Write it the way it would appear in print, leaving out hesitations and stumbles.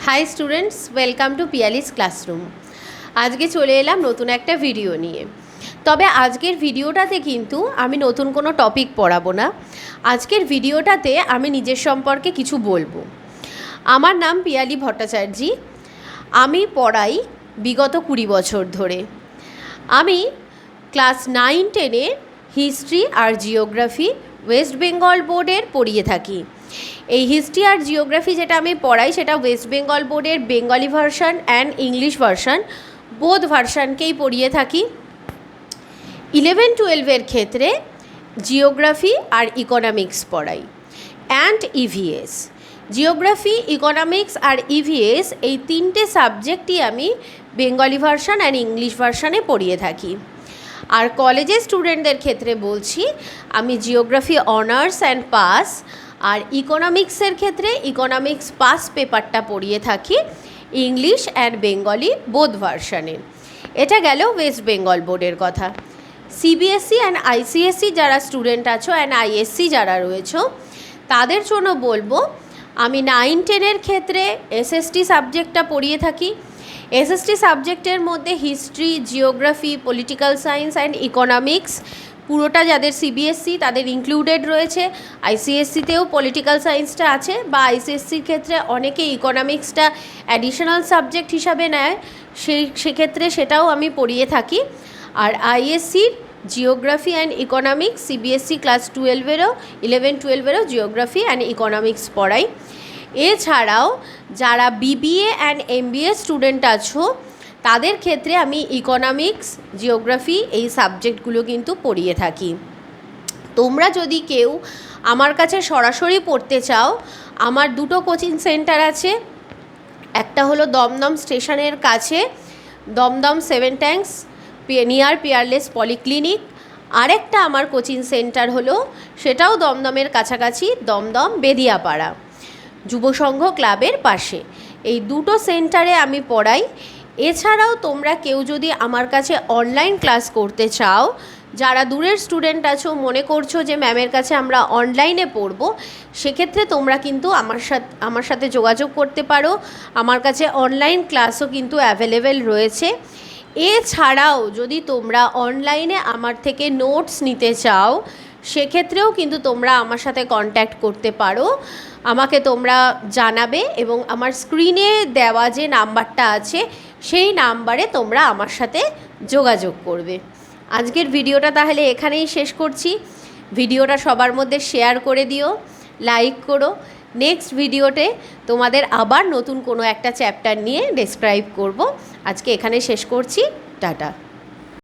High students, welcome to Piyali's classroom. আজকে চলে এলাম নতুন একটা ভিডিও নিয়ে। তবে আজকের ভিডিওটাতে কিন্তু আমি নতুন কোনো টপিক পড়াবো না। আজকের ভিডিওটাতে আমি নিজের সম্পর্কে কিছু বলবো। আমার নাম পিয়ালি ভট্টাচার্যী। আমি পড়াই বিগত 20 বছর ধরে। আমি ক্লাস 9-10-এ হিস্ট্রি আর জিওগ্রাফি ওয়েস্ট বেঙ্গল বোর্ডের পড়িয়ে থাকি। এই হিস্ট্রি আর জিওগ্রাফি যেটা আমি পড়াই সেটা ওয়েস্ট বেঙ্গল বোর্ডের Bengali version and English version both ভার্সানকেই পড়িয়ে থাকি। 11-12-এর ক্ষেত্রে জিওগ্রাফি আর ইকোনমিক্স পড়াই অ্যান্ড ইভিএস। জিওগ্রাফি, ইকোনমিক্স আর ইভিএস এই তিনটে সাবজেক্টই আমি বেঙ্গলি ভার্সান অ্যান্ড ইংলিশ ভার্সানে পড়িয়ে থাকি। আর কলেজের স্টুডেন্টদের ক্ষেত্রে বলছি, আমি জিওগ্রাফি অনার্স অ্যান্ড পাস আর ইকোনমিক্সের ক্ষেত্রে ইকোনমিক্স পাস পেপারটা পড়িয়ে থাকি ইংলিশ অ্যান্ড বেঙ্গলি বোথ ভার্সানে। এটা গেল ওয়েস্ট বেঙ্গল বোর্ডের কথা। সিবিএসসি অ্যান্ড আইসিএসসি যারা স্টুডেন্ট আছো অ্যান্ড আইএসসি যারা রয়েছো তাদের জন্য বলবো, আমি 9-10-এর ক্ষেত্রে এসএসটি সাবজেক্টটা পড়িয়ে থাকি। এসএসটি সাবজেক্টের মধ্যে history, geography, political science and economics পুরোটা যাদের সিবিএসসি তাদের ইনক্লুডেড রয়েছে। আইসিএসসিতেও পলিটিক্যাল সায়েন্সটা আছে, বা আইসিএসসির ক্ষেত্রে অনেকে ইকোনমিক্সটা অ্যাডিশনাল সাবজেক্ট হিসাবে নেয়, সেক্ষেত্রে সেটাও আমি পড়িয়ে থাকি। আর আইএসসির geography and economics, CBSE class 11-12-এরও জিওগ্রাফি অ্যান্ড ইকোনমিক্স পড়াই। এছাড়াও যারা বিবিএ অ্যান্ড এমবিএ স্টুডেন্ট আছো তাদের ক্ষেত্রে আমি ইকোনমিক্স, জিওগ্রাফি এই সাবজেক্টগুলো কিন্তু পড়িয়ে থাকি। তোমরা যদি কেউ আমার কাছে সরাসরি পড়তে চাও, আমার দুটো কোচিং সেন্টার আছে। একটা হলো দমদম স্টেশনের কাছে, Dum Dum 7 tanks near Peerless polyclinic. আরেকটা আমার কোচিং সেন্টার হলো, সেটাও দমদমের কাছাকাছি, দমদম বেদিয়াপাড়া যুবসংঘ ক্লাবের পাশে। এই দুটো সেন্টারে আমি পড়াই। এছাড়াও তোমরা কেউ যদি আমার কাছে অনলাইন ক্লাস করতে চাও, যারা দূরের স্টুডেন্ট আছো, মনে করছো যে ম্যামের কাছে আমরা অনলাইনে পড়বো, সেক্ষেত্রে তোমরা কিন্তু আমার সাথে যোগাযোগ করতে পারো। আমার কাছে অনলাইন ক্লাসও কিন্তু অ্যাভেলেবেল রয়েছে। এছাড়াও যদি তোমরা অনলাইনে আমার থেকে নোটস নিতে চাও, সেক্ষেত্রেও কিন্তু তোমরা আমার সাথে কন্ট্যাক্ট করতে পারো। আমাকে তোমরা জানাবে এবং আমার স্ক্রিনে দেওয়া যে নাম্বারটা আছে সেই নাম্বারে তোমরা আমার সাথে যোগাযোগ করবে। আজকের ভিডিওটা তাহলে এখানেই শেষ করছি। ভিডিওটা সবার মধ্যে শেয়ার করে দিও, লাইক করো। নেক্সট ভিডিওতে তোমাদের আবার নতুন কোনো একটা চ্যাপ্টার নিয়ে ডেসক্রাইব করব। আজকে এখানে শেষ করছি। টাটা।